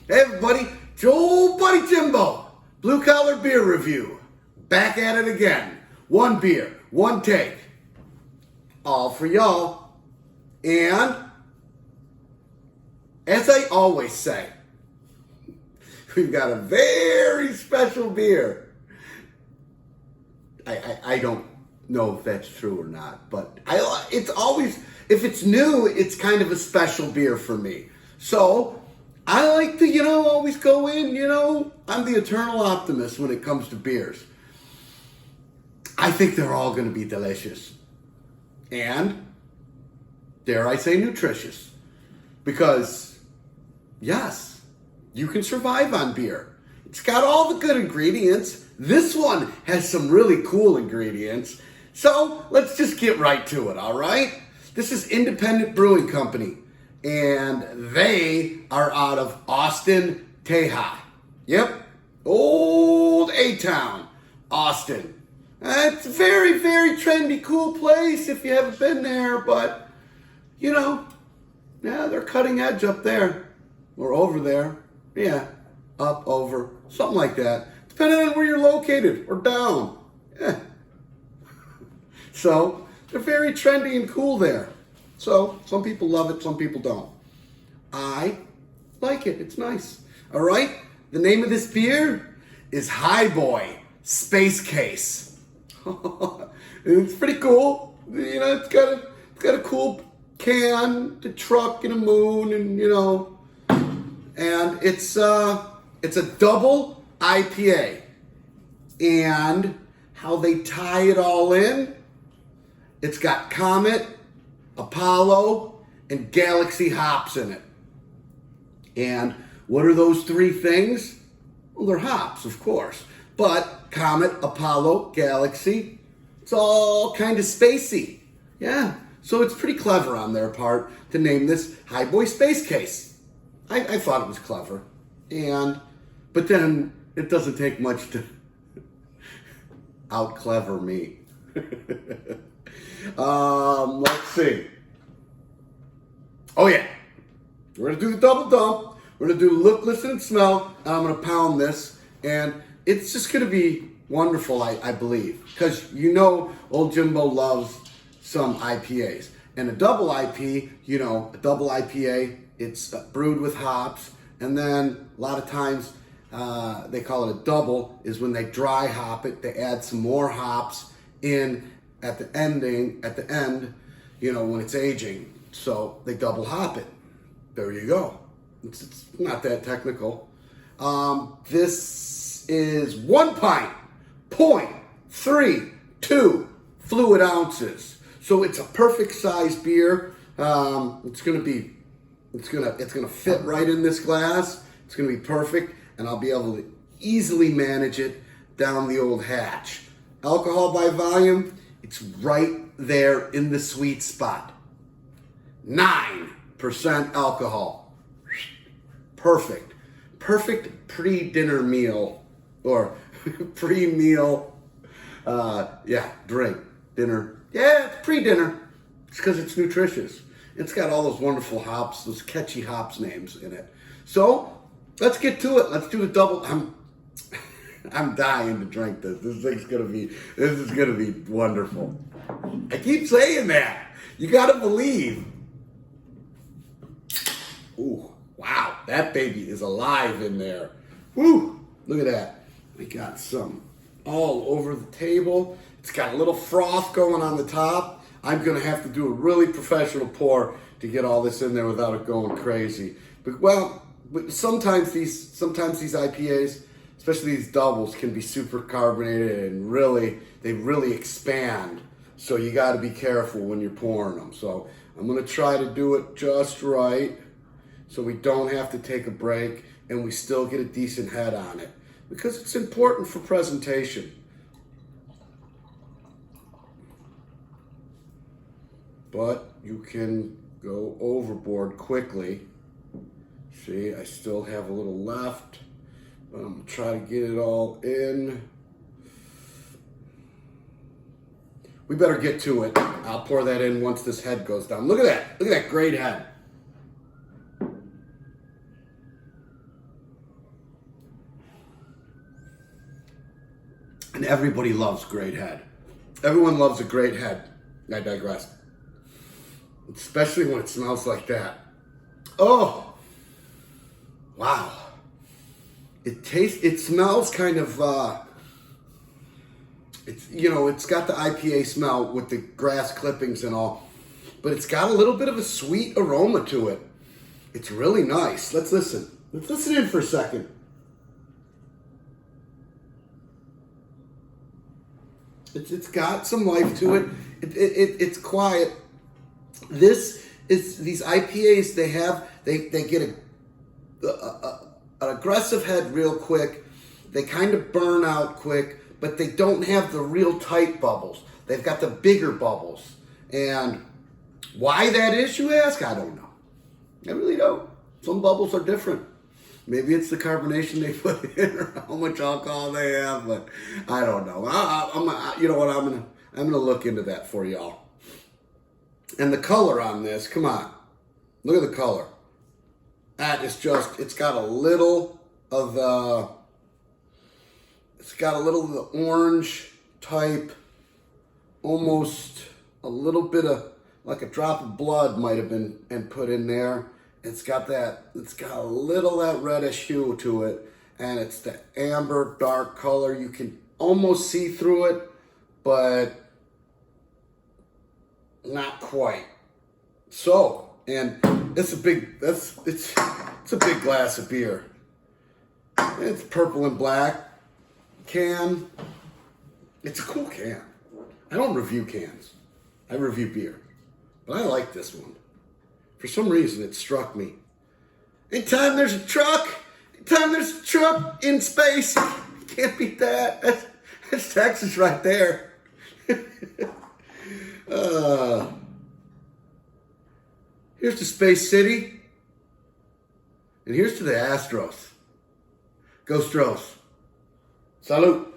Hey everybody, Joe Buddy Jimbo, Blue Collar Beer Review. Back at it again. One beer, one take. All for y'all. And, as I always say, we've got a very special beer. I don't know if that's true or not, but it's always, if it's new, it's kind of a special beer for me. So, I like to, always go in, I'm the eternal optimist when it comes to beers. I think they're all going to be delicious. And, dare I say, nutritious. Because, yes, you can survive on beer. It's got all the good ingredients. This one has some really cool ingredients. So, let's just get right to it, all right? This is Independent Brewing Company. And they are out of Austin, Tejas. Yep, old A-Town, Austin. It's a very, very trendy, cool place if you haven't been there, but, they're cutting edge up there, or over there. Yeah, up, over, something like that, depending on where you're located, or down. Yeah. So, they're very trendy and cool there. So, some people love it, some people don't. I like it. It's nice. All right? The name of this beer is Highboy Space Case. It's pretty cool. It's got a cool can, the truck, and a moon, and it's a double IPA. And how they tie it all in, it's got Comet, Apollo, and Galaxy hops in it. And what are those three things? Well, they're hops, of course. But Comet, Apollo, Galaxy, it's all kind of spacey. Yeah, so it's pretty clever on their part to name this Highboy Space Case. I thought it was clever. But then it doesn't take much to out-clever me. Let's see. Oh yeah, we're gonna do the double dump. We're gonna do look, listen, and smell. And I'm gonna pound this, and it's just gonna be wonderful, I believe, because old Jimbo loves some IPAs, and a double IP, a double IPA, it's brewed with hops, and then a lot of times they call it a double is when they dry hop it. They add some more hops in at the end, when it's aging. So they double hop it. There you go. It's not that technical. This is 1 pint, 0.32 fluid ounces. So it's a perfect size beer. It's gonna fit right in this glass. It's gonna be perfect, and I'll be able to easily manage it down the old hatch. Alcohol by volume, it's right there in the sweet spot. 9% alcohol. Perfect. Perfect pre-dinner meal or pre-meal, drink. Dinner. Yeah, it's pre-dinner. It's because it's nutritious. It's got all those wonderful hops, those catchy hops names in it. So, let's get to it. Let's do the double. I'm dying to drink this. This is gonna be wonderful. I keep saying that. You gotta believe. Ooh, wow, that baby is alive in there. Woo, look at that. We got some all over the table. It's got a little froth going on the top. I'm gonna have to do a really professional pour to get all this in there without it going crazy. But sometimes these IPAs, especially these doubles, can be super carbonated and they really expand. So you got to be careful when you're pouring them. So I'm going to try to do it just right so we don't have to take a break and we still get a decent head on it, because it's important for presentation. But you can go overboard quickly. See, I still have a little left, but I'm going to try to get it all in. We better get to it. I'll pour that in once this head goes down. Look at that. Look at that great head. Everybody loves great head. Everyone loves a great head. I digress. Especially when it smells like that. Oh, wow. It smells kind of, it's got the IPA smell with the grass clippings and all, but it's got a little bit of a sweet aroma to it. It's really nice. Let's listen. Let's listen in for a second. It's got some life to it. It's quiet. These IPAs, they get an aggressive head real quick. They kind of burn out quick, but they don't have the real tight bubbles. They've got the bigger bubbles. And why that is, you ask? I don't know. I really don't. Some bubbles are different. Maybe it's the carbonation they put in or how much alcohol they have, but I don't know. You know what? I'm gonna look into that for y'all. And the color on this, come on, look at the color. That is just, it's got a little of the orange type, almost a little bit of, like a drop of blood might have been and put in there. It's got a little of that reddish hue to it, and it's the amber dark color. You can almost see through it, but not quite. So, and it's a big glass of beer. It's purple and black can. It's a cool can. I don't review cans. I review beer, but I like this one. For some reason, it struck me. Anytime there's a truck in space, can't beat that. That's Texas right there. Here's to Space City, and here's to the Astros. Go Stros. Salute.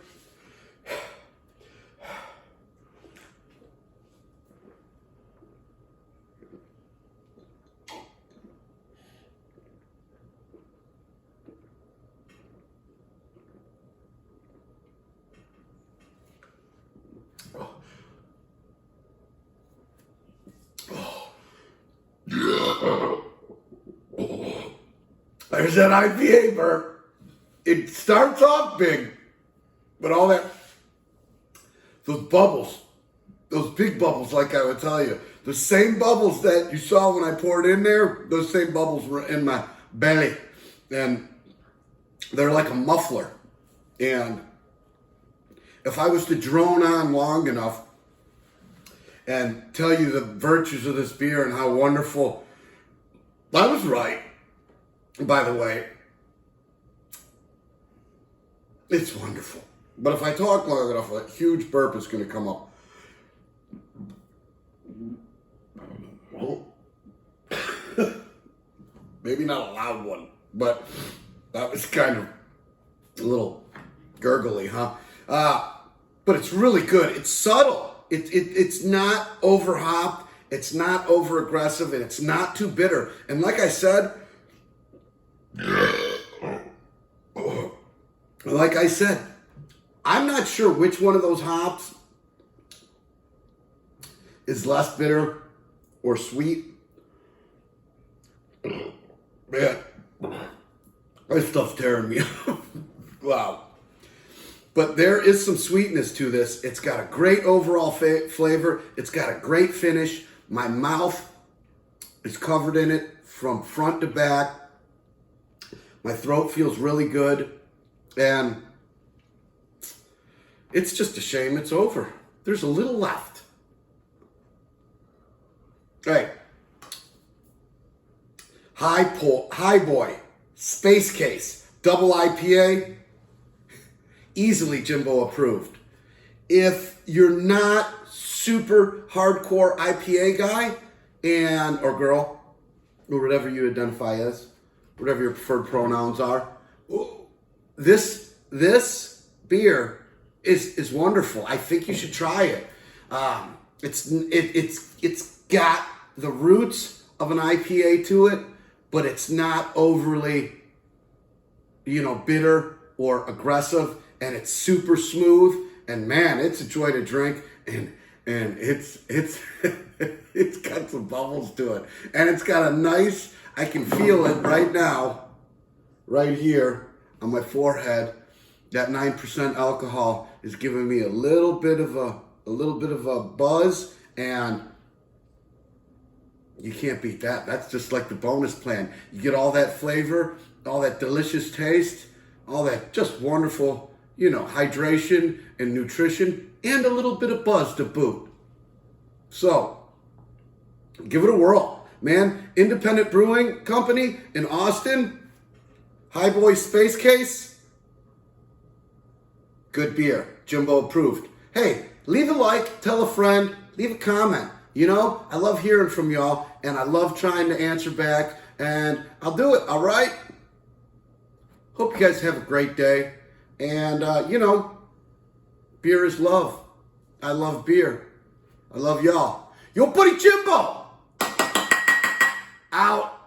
There's that IPA burp. It starts off big, but all that, those bubbles, those big bubbles, like I would tell you, the same bubbles that you saw when I poured in there, those same bubbles were in my belly, and they're like a muffler. And if I was to drone on long enough and tell you the virtues of this beer and how wonderful, I was right. By the way, it's wonderful. But if I talk long enough, a huge burp is going to come up. Maybe not a loud one, but that was kind of a little gurgly, huh? But it's really good. It's subtle. It's not over hopped. It's not over aggressive, and it's not too bitter. And like I said, I'm not sure which one of those hops is less bitter or sweet. Man, this stuff's tearing me up. Wow. But there is some sweetness to this. It's got a great overall flavor. It's got a great finish. My mouth is covered in it from front to back. My throat feels really good. And it's just a shame it's over. There's a little left. All right. High Boy, Space Case, double IPA, easily Jimbo approved. If you're not super hardcore IPA guy or girl, or whatever you identify as, whatever your preferred pronouns are, this beer is wonderful. I think you should try it. It's got the roots of an IPA to it, but it's not overly, bitter or aggressive, and it's super smooth, And man, it's a joy to drink, and it's it's got some bubbles to it, and it's got a nice. I can feel it right now, right here on my forehead. That 9% alcohol is giving me a little bit of a buzz, and you can't beat that. That's just like the bonus plan. You get all that flavor, all that delicious taste, all that just wonderful, hydration and nutrition, and a little bit of buzz to boot. So, give it a whirl. Man, Independent Brewing Company in Austin, Highboy Space Case, good beer. Jimbo approved. Hey, leave a like, tell a friend, leave a comment. I love hearing from y'all, and I love trying to answer back, and I'll do it, all right? Hope you guys have a great day. And, beer is love. I love beer. I love y'all. Yo, buddy Jimbo! Out.